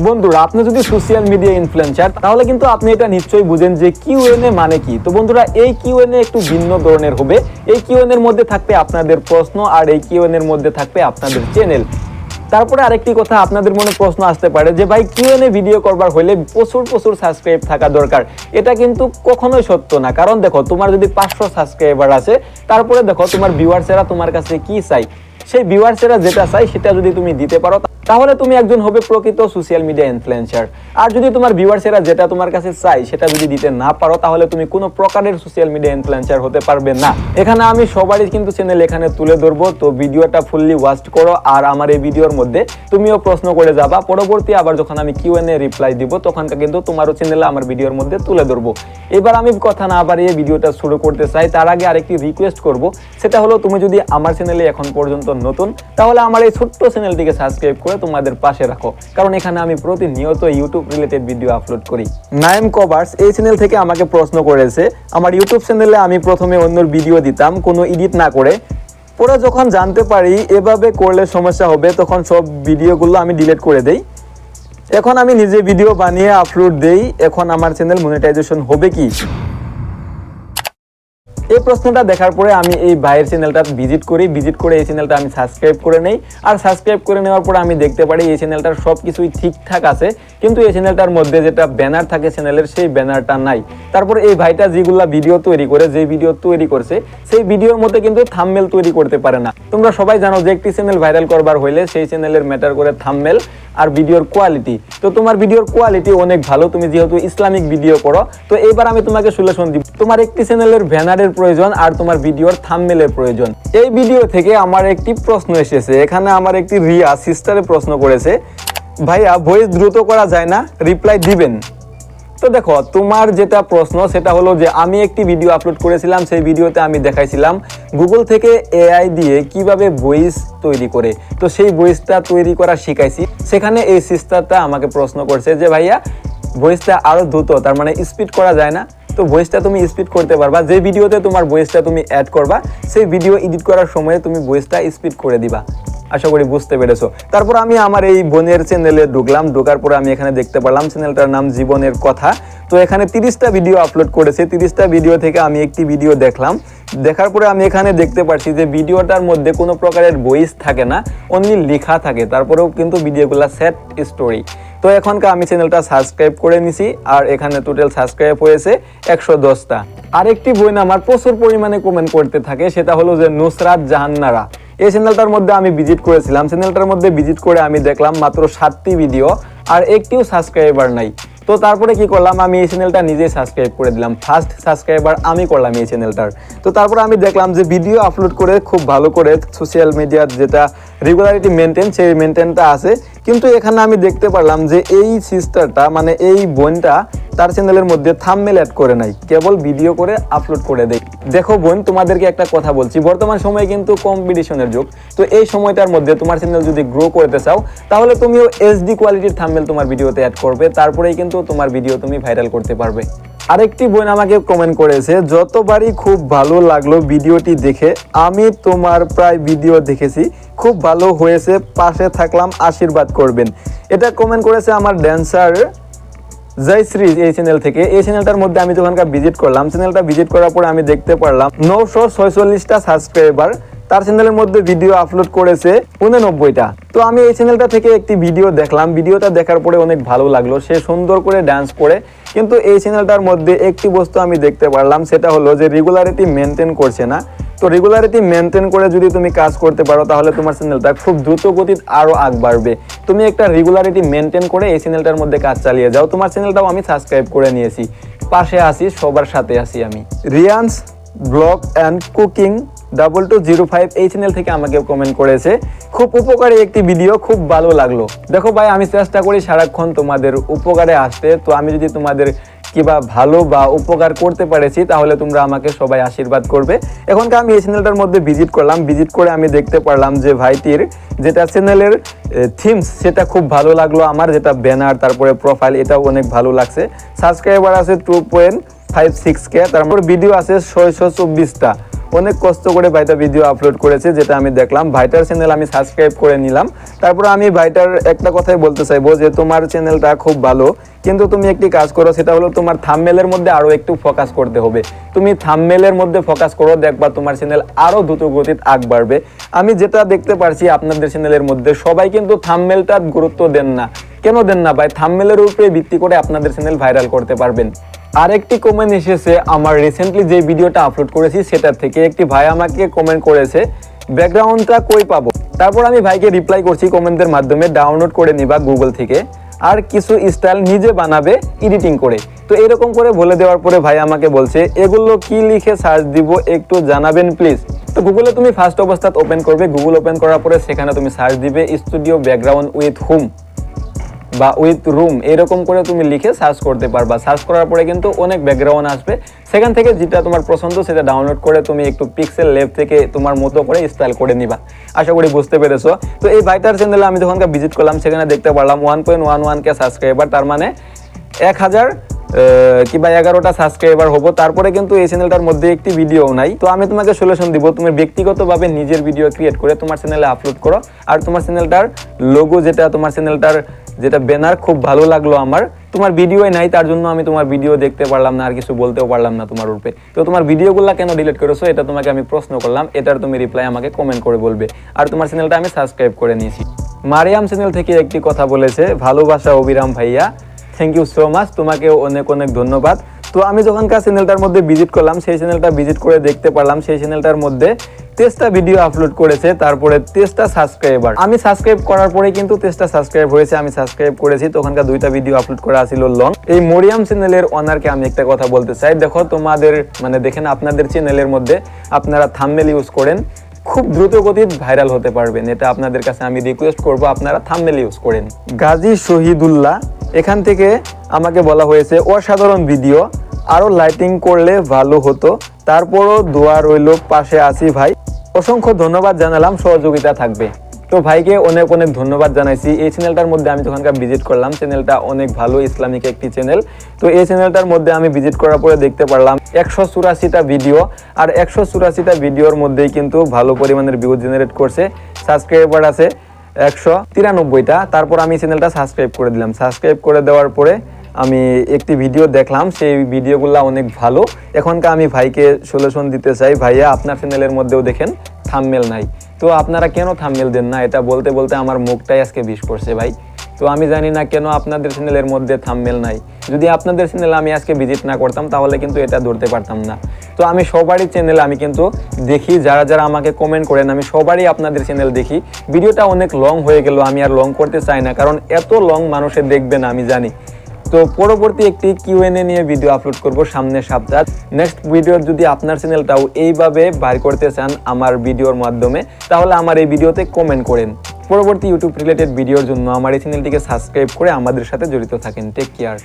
বন্ধুরা, আপনি যদি সোশ্যাল মিডিয়া ইনফ্লুয়েন্সার তাহলে কিন্তু আপনি এটা নিশ্চয়ই বুঝেন যে কিউএনএ মানে কি। তো বন্ধুরা, এই কিউএনএ একটু ভিন্ন ধরনের হবে। এই কিউএনএ এর মধ্যে থাকবে আপনাদের প্রশ্ন, আর এই কিউএনএ এর মধ্যে থাকবে আপনাদের চ্যানেল। তারপরে আরেকটি কথা, আপনাদের মনে প্রশ্ন আসতে পারে যে ভাই, কিউএনএ ভিডিও করবার হলে প্রচুর সাবস্ক্রাইব থাকা দরকার। এটা কিন্তু কখনোই সত্য না। কারণ দেখো, তোমার যদি 500 সাবস্ক্রাইবার আছে, তারপরে দেখো তোমার ভিউয়ার্সেরা তোমার কাছে কি চাই, সেই ভিউয়ার্সেরা যেটা চাই সেটা যদি তুমি দিতে পারো, তাহলে তুমি একজন হবে প্রকৃত সোশ্যাল মিডিয়া ইনফ্লুয়েন্সার। আর যদি তোমার ভিউয়ার্সেরা যেটা তোমার কাছে চাই সেটা যদি দিতে না পারো, তাহলে তুমি কোনো প্রকারের সোশ্যাল মিডিয়া ইনফ্লুয়েন্সার হতে পারবে না। এখানে আমি সবারই কিন্তু চ্যানেল এখানে তুলে ধরবো, তো ভিডিওটা ফুললি ওয়াচ করো। আর আমার এই ভিডিওর মধ্যে তুমিও প্রশ্ন করে যাবা, পরবর্তী আবার যখন আমি কিউএনএ রিপ্লাই দিব তখন কিন্তু তোমারও চ্যানেলে আমার ভিডিওর মধ্যে তুলে ধরবো। এবার আমি কথা না বাড়িয়ে ভিডিওটা শুরু করতে চাই। তার আগে আরেকটি রিকোয়েস্ট করব, সেটা হলো তুমি যদি আমার চ্যানেলে এখন পর্যন্ত নতুন, তাহলে আমার এই ছোট্ট চ্যানেলটিকে সাবস্ক্রাইব করে তোমাদের পাশে রাখো, কারণ এখানে আমি প্রতিনিয়ত ইউটিউব রিলেটেড ভিডিও আপলোড করি। নাইম কভার্স এই চ্যানেল থেকে আমাকে প্রশ্ন করেছে, আমার ইউটিউব চ্যানেলে আমি প্রথমে অন্যর ভিডিও দিতাম কোনো এডিট না করে, পরে যখন জানতে পারি এভাবে করলে সমস্যা হবে, তখন সব ভিডিওগুলো আমি ডিলিট করে দেই। এখন আমি নিজে ভিডিও বানিয়ে আপলোড দেই। এখন আমার চ্যানেল মনিটাইজেশন হবে কি? এই প্রশ্নটা দেখার পরে আমি এই ভাইয়ের চ্যানেলটা ভিজিট করে এই চ্যানেলটা আমি সাবস্ক্রাইব করে নেই। আর সাবস্ক্রাইব করে নেওয়ার পরে আমি দেখতে পারি এই চ্যানেলটার সব কিছুই ঠিকঠাক আছে, কিন্তু এই চ্যানেলটার মধ্যে যেটা ব্যানার থাকে চ্যানেলের, সেই ব্যানারটা নাই। তারপরে এই ভাইটা যেগুলা ভিডিও তৈরি করে, যে ভিডিও তৈরি করছে সেই ভিডিওর মধ্যে কিন্তু থাম্বনেল তৈরি করতে পারে না। তোমরা সবাই জানো যে একটি চ্যানেল ভাইরাল করবার হইলে সেই চ্যানেলের ম্যাটার করে থাম্বনেল আর ভিডিওর কোয়ালিটি। তো তোমার ভিডিওর কোয়ালিটি অনেক ভালো, তুমি যেহেতু ইসলামিক ভিডিও করো, তো এবার আমি তোমাকে সলিউশন দিব। তোমার একটি চ্যানেলের ব্যানারের প্রয়োজন আর তোমার ভিডিওর থাম্বনেলের প্রয়োজন। এই ভিডিও থেকে আমার একটি প্রশ্ন এসেছে। এখানে আমার একটি রিয়া সিস্টারে প্রশ্ন করেছে, ভাইয়া ভয়েস দ্রুত করা যায় না, রিপ্লাই দিবেন? তো দেখো, তোমার যেটা প্রশ্ন সেটা হলো যে আমি একটি ভিডিও আপলোড করেছিলাম, সেই ভিডিওতে আমি দেখাইছিলাম গুগল থেকে এআই দিয়ে কিভাবে ভয়েস তৈরি করে। তো সেই ভয়েসটা তৈরি করা শিখাইছি। সেখানে এই সিস্টারটা আমাকে প্রশ্ন করছে যে ভাইয়া ভয়েসটা আরো দ্রুত, তার মানে স্পিড করা যায় না? তো ভয়েসটা তুমি স্পিড করতে পারবা। যে ভিডিওতে তোমার ভয়েসটা তুমি অ্যাড করবা, সেই ভিডিও এডিট করার সময় তুমি ভয়েসটা স্পিড করে দিবা। আশা করি বুঝতে পেরেছো। তারপর আমি আমার এই বোনের চ্যানেলে ঢুকলাম। ঢোকার পরে আমি এখানে দেখতে পারলাম চ্যানেলটার নাম জীবনের কথা। তো এখানে 30টা ভিডিও আপলোড করেছে। 30টা ভিডিও থেকে আমি একটি ভিডিও দেখলাম। দেখার পরে আমি এখানে দেখতে পাচ্ছি যে ভিডিওটার মধ্যে কোনো প্রকারের ভয়েস থাকে না, অনলি লেখা থাকে। তারপরেও কিন্তু ভিডিওগুলো সেট স্টোরি। তো এখনকার আমি চ্যানেলটা সাবস্ক্রাইব করে নিছি, আর এখানে টোটাল সাবস্ক্রাইব হয়েছে 110টা। আরেকটি বোন আমার প্রচুর পরিমাণে কমেন্ট করতে থাকে, সেটা হলো যে নুসরাত জাহান্নারা। এই চ্যানেলটার মধ্যে আমি ভিজিট করেছিলাম। চ্যানেলটার মধ্যে ভিজিট করে আমি দেখলাম মাত্র 7টি ভিডিও আর একটিও সাবস্ক্রাইবার নাই। তো তারপরে কি করলাম, আমি এই চ্যানেলটা নিজেই সাবস্ক্রাইব করে দিলাম। ফার্স্ট সাবস্ক্রাইবার আমি করলাম এই চ্যানেলটার। তো তারপরে আমি দেখলাম যে ভিডিও আপলোড করে খুব ভালো করে সোশ্যাল মিডিয়ার যেটা রেগুলারিটি মেনটেন, সেই মেনটেনটা আছে। কিন্তু এখানে আমি দেখতে পারলাম যে এই সিস্টারটা, মানে এই বোনটা, তার চ্যানেলের মধ্যে থাম্বনেল অ্যাড করে নাই, কেবল ভিডিও করে আপলোড করে দেয়। দেখো বোন, তোমাদেরকে একটা কথা বলছি, বর্তমান সময়ে কিন্তু কম্পিটিশনের যুগ। তো এই সময়টার মধ্যে তোমার চ্যানেল যদি গ্রো করতে চাও, তাহলে তুমিও এইচডি কোয়ালিটির থাম্বনেল তোমার ভিডিওতে অ্যাড করবে, তারপরেই কিন্তু তোমার ভিডিও তুমি ভাইরাল করতে পারবে। আরেকটি বোন আমাকে কমেন্ট করেছে, যতবারই খুব ভালো লাগলো ভিডিওটি দেখে, আমি তোমার প্রায় ভিডিও দেখেছি, খুব ভালো হয়েছে, পাশে থাকলাম, আশীর্বাদ করবেন। এটা কমেন্ট করেছে আমার ড্যান্সার জয়শ্রী এই চ্যানেল থেকে। এই চ্যানেলটার মধ্যে আমি যখনকার ভিজিট করলাম, চ্যানেলটা ভিজিট করার পরে আমি দেখতে পারলাম 946টা সাবস্ক্রাইবার। তার চ্যানেলের মধ্যে ভিডিও আপলোড করেছে 89টা। তো আমি এই চ্যানেলটা থেকে একটি ভিডিও দেখলাম। ভিডিওটা দেখার পরে অনেক ভালো লাগলো, সে সুন্দর করে ডান্স করে। কিন্তু এই চ্যানেলটার মধ্যে একটি বস্তু আমি দেখতে পারলাম, সেটা হলো যে রেগুলারিটি মেনটেন করছে না। তো রেগুলারিটি মেনটেন করে যদি তুমি কাজ করতে পারো, তাহলে তোমার চ্যানেলটা খুব দ্রুত গতিতে আরও আগ বাড়বে। তুমি একটা রেগুলারিটি মেনটেন করে এই চ্যানেলটার মধ্যে কাজ চালিয়ে যাও। তোমার চ্যানেলটাও আমি সাবস্ক্রাইব করে নিয়েছি, পাশে আসি, সবার সাথে আসি আমি। রিয়ান্স ব্লগ অ্যান্ড কুকিং 2205 এই চ্যানেল থেকে আমাকে কমেন্ট করেছে, খুব উপকারী একটি ভিডিও, খুব ভালো লাগলো। দেখো ভাই, আমি চেষ্টা করি সারাক্ষণ তোমাদের উপকারে আসতে। তো আমি যদি তোমাদের কিবা ভালো বা উপকার করতে পেরেছি, তাহলে তোমরা আমাকে সবাই আশীর্বাদ করবে। এখনকার আমি এই চ্যানেলটার মধ্যে ভিজিট করলাম। ভিজিট করে আমি দেখতে পারলাম যে ভাইটির যেটা চ্যানেলের থিমস, সেটা খুব ভালো লাগলো আমার। যেটা ব্যানার, তারপরে প্রোফাইল, এটাও অনেক ভালো লাগছে। সাবস্ক্রাইবার আছে 2.56K, তারপর ভিডিও আছে 624টা। অনেক কষ্ট করে ভাইটা ভিডিও আপলোড করেছে, যেটা আমি দেখলাম। ভাইটার চ্যানেল আমি সাবস্ক্রাইব করে নিলাম। তারপর আমি ভাইটার একটা কথাই বলতে চাইবো যে তোমার চ্যানেলটা খুব ভালো, কিন্তু তুমি একটি কাজ করো, সেটা হলো তোমার থাম্বনেলের মধ্যে আরো একটু ফোকাস করতে হবে। তুমি থাম্বনেলের মধ্যে ফোকাস করো, দেখবা তোমার চ্যানেল আরো দ্রুত গতিতে আগ বাড়বে। আমি যেটা দেখতে পারছি আপনাদের চ্যানেলের মধ্যে সবাই কিন্তু থাম্বনেলটা গুরুত্ব দেন না। কেন দেন না ভাই? থাম্বনেলের উপরে ভিত্তি করে আপনাদের চ্যানেল ভাইরাল করতে পারবেন। আরেকটি কমেন্ট এসেছে আমার রিসেন্টলি যে ভিডিওটা আপলোড করেছি সেটা থেকে। একটি ভাই আমাকে কমেন্ট করেছে ব্যাকগ্রাউন্ডটা কই পাবো। তারপর আমি ভাইকে রিপ্লাই করছি কমেন্টের মাধ্যমে, ডাউনলোড করে নিবা গুগল থেকে, আর কিছু স্টাইল নিজে বানাবে এডিটিং করে। তো এরকম করে বলে দেওয়ার পরে ভাই আমাকে বলছে এগুলো কি লিখে সার্চ দিব একটু জানাবেন প্লিজ। তো গুগলে তুমি ফার্স্ট অবস্থায় ওপেন করবে, গুগল ওপেন করার পরে সেখানে তুমি সার্চ দিবে স্টুডিও ব্যাকগ্রাউন্ড উইথ হোম বা উইথ রুম, এরকম করে তুমি লিখে সার্চ করতে পারবা। সার্চ করার পরে কিন্তু অনেক ব্যাকগ্রাউন্ড আসবে, সেখান থেকে যেটা তোমার পছন্দ সেটা ডাউনলোড করে তুমি একটু পিক্সেল লেভ থেকে তোমার মতো করে স্টাইল করে নিবা। আশা করি বুঝতে পেরেছো। তো এই ভাইটার চ্যানেলে আমি যখন ভিজিট করলাম সেখানে দেখতে পারলাম 1.11K সাবস্ক্রাইবার, তার মানে 1000 কিংবা 11টা সাবস্ক্রাইবার হবো। তারপরে কিন্তু এই চ্যানেলটার মধ্যে একটি ভিডিও নাই। তো আমি তোমাকে সলিউশন দিব, তুমি ব্যক্তিগতভাবে নিজের ভিডিও ক্রিয়েট করে তোমার চ্যানেলে আপলোড করো। আর তোমার চ্যানেলটার লোগো যেটা, তোমার চ্যানেলটার যেটা ব্যানার খুব ভালো লাগলো আমার, তোমার ভিডিওই নাই, তার জন্য আমি তোমার ভিডিও দেখতে পারলাম না, আর কিছু বলতেও পারলাম না তোমার উপরে। তো তোমার ভিডিওগুলো কেন ডিলিট করেছো এটা তোমাকে আমি প্রশ্ন করলাম, এটার তুমি রিপ্লাই আমাকে কমেন্ট করে বলবে। আর তোমার চ্যানেলটা আমি সাবস্ক্রাইব করে নিয়েছি। মারিয়াম চ্যানেল থেকে একটি কথা বলেছে, ভালোবাসা অবিরাম ভাইয়া, থ্যাংক ইউ সো মাচ, তোমাকে অনেক অনেক ধন্যবাদ। তো আমি যখনকার চ্যানেলটার মধ্যে ভিজিট করলাম, সেই চ্যানেলটা ভিজিট করে দেখতে পারলাম সেই চ্যানেলটার মধ্যে 23টা ভিডিও আপলোড করেছে, তারপরে 23টা সাবস্ক্রাইবার। আমি সাবস্ক্রাইব করার পরে কিন্তু 23টা সাবস্ক্রাইব হয়েছে, আমি সাবস্ক্রাইব করেছি। তখনকার 2টা ভিডিও আপলোড করা ছিল লং। এই মরিয়াম চ্যানেলের ওনারকে আমি একটা কথা বলতে চাই, দেখো তোমাদের মানে দেখেন আপনাদের চ্যানেলের মধ্যে আপনারা থাম্বনেল ইউজ করেন, খুব দ্রুত গতিতে ভাইরাল হতে পারবেন। এটা আপনাদের কাছে আমি রিকোয়েস্ট করব, আপনারা থাম্বনেল ইউজ করেন। গাজী শহীদুল্লাহ এখান থেকে আমাকে বলা হয়েছে অসাধারণ ভিডিও, আরো লাইটিং করলে ভালো হতো, তারপরও দোয়া রইল, পাশে আছি ভাই। অসংখ্য ধন্যবাদ জানালাম, সহযোগিতা থাকবে। তো ভাইকে অনেক অনেক ধন্যবাদ জানাইছি। এই চ্যানেলটার মধ্যে আমি যখনকার ভিজিট করলাম, চ্যানেলটা অনেক ভালো, ইসলামিক একটি চ্যানেল। তো এই চ্যানেলটার মধ্যে আমি ভিজিট করার পরে দেখতে পারলাম 184টা ভিডিও, আর 184টা ভিডিওর মধ্যেই কিন্তু ভালো পরিমাণের ভিউ জেনারেট করছে। সাবস্ক্রাইবার আছে 193টা। তারপর আমি চ্যানেলটা সাবস্ক্রাইব করে দিলাম। সাবস্ক্রাইব করে দেওয়ার পরে আমি একটি ভিডিও দেখলাম, সেই ভিডিওগুলো অনেক ভালো। এখনকার আমি ভাইকে সলিউশন দিতে চাই, ভাইয়া আপনার চ্যানেলের মধ্যেও দেখেন থাম্বনেল নাই, তো আপনারা কেন থাম্বনেল দেন না? এটা বলতে বলতে আমার মুখটাই আজকে বিষ করছে ভাই। তো আমি জানি না কেন আপনাদের চ্যানেলের মধ্যে থাম্বনেল নাই। যদি আপনাদের চ্যানেলে আমি আজকে ভিজিট না করতাম তাহলে কিন্তু এটা ধরতে পারতাম না। তো আমি সবারই চ্যানেল আমি কিন্তু দেখি, যারা যারা আমাকে কমেন্ট করেন আমি সবারই আপনাদের চ্যানেল দেখি। ভিডিওটা অনেক লং হয়ে গেল, আমি আর লং করতে চাই না, কারণ এত লং মানুষে দেখবে না আমি জানি। তো পরবর্তী একটি QNA নিয়ে ভিডিও আপলোড করব সামনের সপ্তাহে। নেক্সট ভিডিওর যদি আপনার চ্যানেলটাও এইভাবে বাইর করতে চান আমার ভিডিওর মাধ্যমে, তাহলে আমার এই ভিডিওতে কমেন্ট করেন। পরবর্তী ইউটিউব রিলেটেড ভিডিওর জন্য আমার এই চ্যানেলটিকে সাবস্ক্রাইব করে আমাদের সাথে জড়িত থাকেন। Take care.